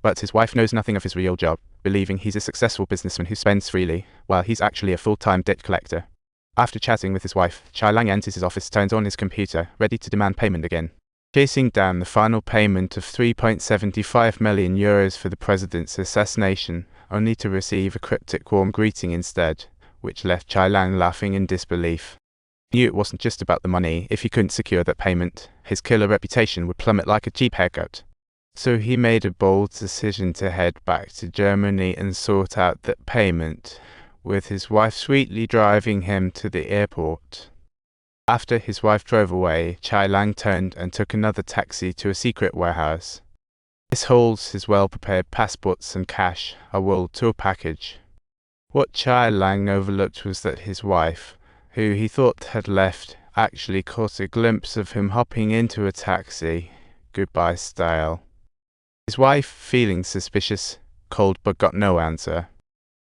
But his wife knows nothing of his real job, believing he's a successful businessman who spends freely, while he's actually a full-time debt collector. After chatting with his wife, Chai Lang enters his office, turns on his computer, ready to demand payment again. Chasing down the final payment of €3.75 million for the president's assassination, only to receive a cryptic warm greeting instead, which left Chai Lang laughing in disbelief. He knew it wasn't just about the money. If he couldn't secure that payment, his killer reputation would plummet like a cheap haircut. So he made a bold decision to head back to Germany and sort out that payment, with his wife sweetly driving him to the airport. After his wife drove away, Chai Lang turned and took another taxi to a secret warehouse. This holds his well-prepared passports and cash, a world tour package. What Chai Lang overlooked was that his wife, who he thought had left, actually caught a glimpse of him hopping into a taxi, goodbye style. His wife, feeling suspicious, called but got no answer.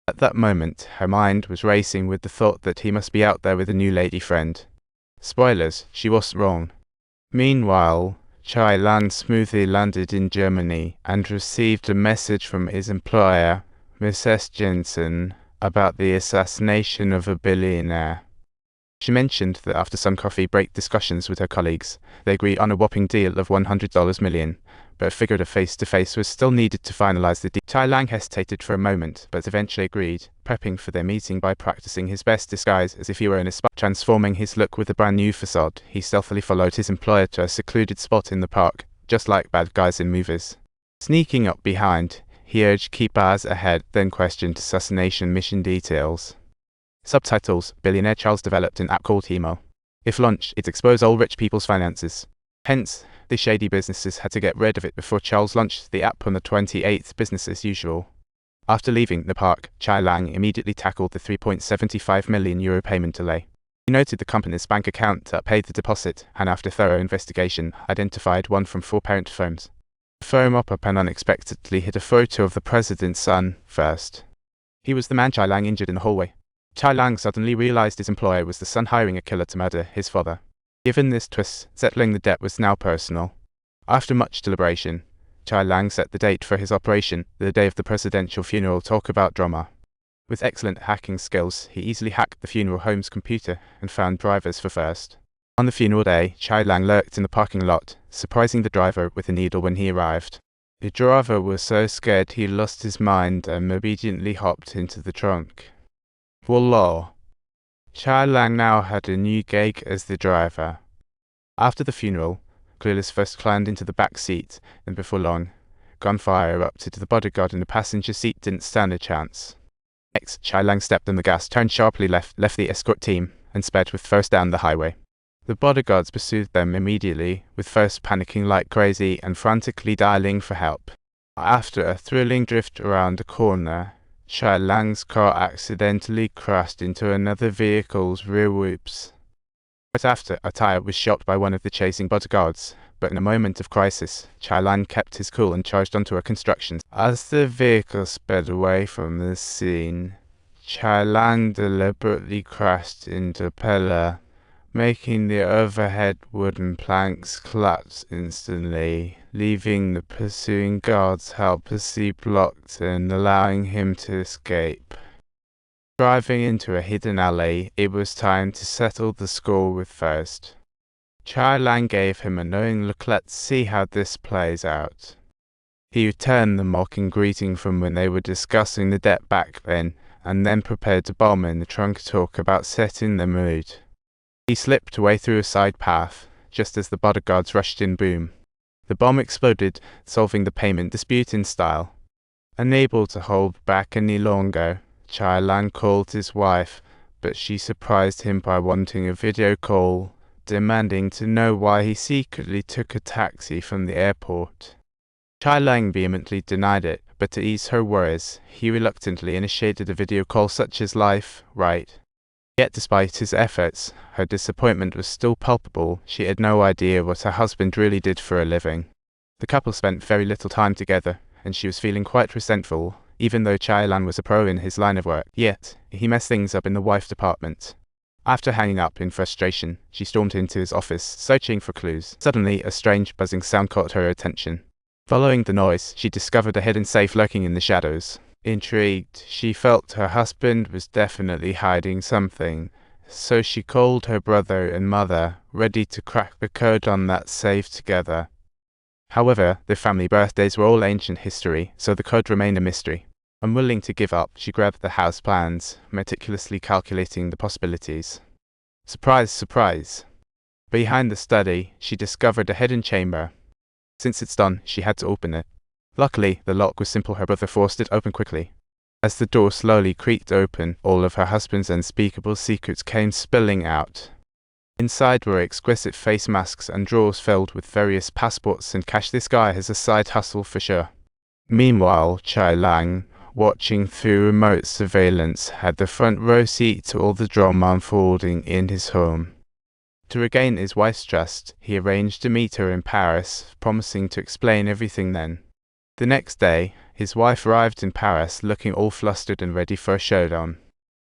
At that moment, her mind was racing with the thought that he must be out there with a new lady friend. Spoilers, she wasn't wrong. Meanwhile, Chai Lang smoothly landed in Germany and received a message from his employer, Mrs. Jensen, about the assassination of a billionaire. She mentioned that after some coffee break discussions with her colleagues, they agreed on a whopping deal of $100 million, but figured a face-to-face was still needed to finalize the deal. Chai Lang hesitated for a moment, but eventually agreed, prepping for their meeting by practicing his best disguise as if he were in a spy. Transforming his look with a brand new facade, he stealthily followed his employer to a secluded spot in the park, just like bad guys in movies. Sneaking up behind, he urged keep eyes ahead, then questioned assassination mission details. Subtitles: Billionaire Charles developed an app called Emo. If launched, it'd expose all rich people's finances. Hence, the shady businesses had to get rid of it before Charles launched the app on the 28th, business as usual. After leaving the park, Chai Lang immediately tackled the €3.75 million payment delay. He noted the company's bank account that paid the deposit, and after thorough investigation, identified one from 4 parent firms. The firm up and unexpectedly hid a photo of the president's son first. He was the man Chai Lang injured in the hallway. Chai Lang suddenly realized his employer was the son hiring a killer to murder his father. Given this twist, settling the debt was now personal. After much deliberation, Chai Lang set the date for his operation, the day of the presidential funeral. Talk about drama. With excellent hacking skills, he easily hacked the funeral home's computer and found drivers for first. On the funeral day, Chai Lang lurked in the parking lot, surprising the driver with a needle when he arrived. The driver was so scared he lost his mind and obediently hopped into the trunk. Voila! Chai Lang now had a new gig as the driver. After the funeral, Clueless first climbed into the back seat, and before long, gunfire erupted. The bodyguard in the passenger seat didn't stand a chance. Next, Chai Lang stepped on the gas, turned sharply left the escort team, and sped with first down the highway. The bodyguards pursued them immediately, with first panicking like crazy and frantically dialing for help. After a thrilling drift around a corner, Chai Lang's car accidentally crashed into another vehicle's rear whoops. Right after, a tire was shot by one of the chasing bodyguards, but in a moment of crisis, Chai Lang kept his cool and charged onto a construction. As the vehicle sped away from the scene, Chai Lang deliberately crashed into a pillar, making the overhead wooden planks collapse instantly, leaving the pursuing guards helplessly blocked and allowing him to escape. Driving into a hidden alley, it was time to settle the score with first. Chai Lang gave him a knowing look. Let's see how this plays out. He returned the mocking greeting from when they were discussing the debt back then, and then prepared to bomb in the trunk. Talk about setting the mood. He slipped away through a side path, just as the bodyguards rushed in. Boom. The bomb exploded, solving the payment dispute in style. Unable to hold back any longer, Chai Lang called his wife, but she surprised him by wanting a video call, demanding to know why he secretly took a taxi from the airport. Chai Lang vehemently denied it, but to ease her worries, he reluctantly initiated a video call. Such is life, right? Yet despite his efforts, her disappointment was still palpable. She had no idea what her husband really did for a living. The couple spent very little time together, and she was feeling quite resentful, even though Chai Lang was a pro in his line of work. Yet, he messed things up in the wife department. After hanging up in frustration, she stormed into his office, searching for clues. Suddenly, a strange buzzing sound caught her attention. Following the noise, she discovered a hidden safe lurking in the shadows. Intrigued, she felt her husband was definitely hiding something, so she called her brother and mother, ready to crack the code on that safe together. However, their family birthdays were all ancient history, so the code remained a mystery. Unwilling to give up, she grabbed the house plans, meticulously calculating the possibilities. Surprise, surprise! Behind the study, she discovered a hidden chamber. Since it's done, she had to open it. Luckily, the lock was simple. Her brother forced it open quickly. As the door slowly creaked open, all of her husband's unspeakable secrets came spilling out. Inside were exquisite face masks and drawers filled with various passports and cash. This guy has a side hustle for sure. Meanwhile, Chai Lang, watching through remote surveillance, had the front row seat to all the drama unfolding in his home. To regain his wife's trust, he arranged to meet her in Paris, promising to explain everything then. The next day, his wife arrived in Paris looking all flustered and ready for a showdown.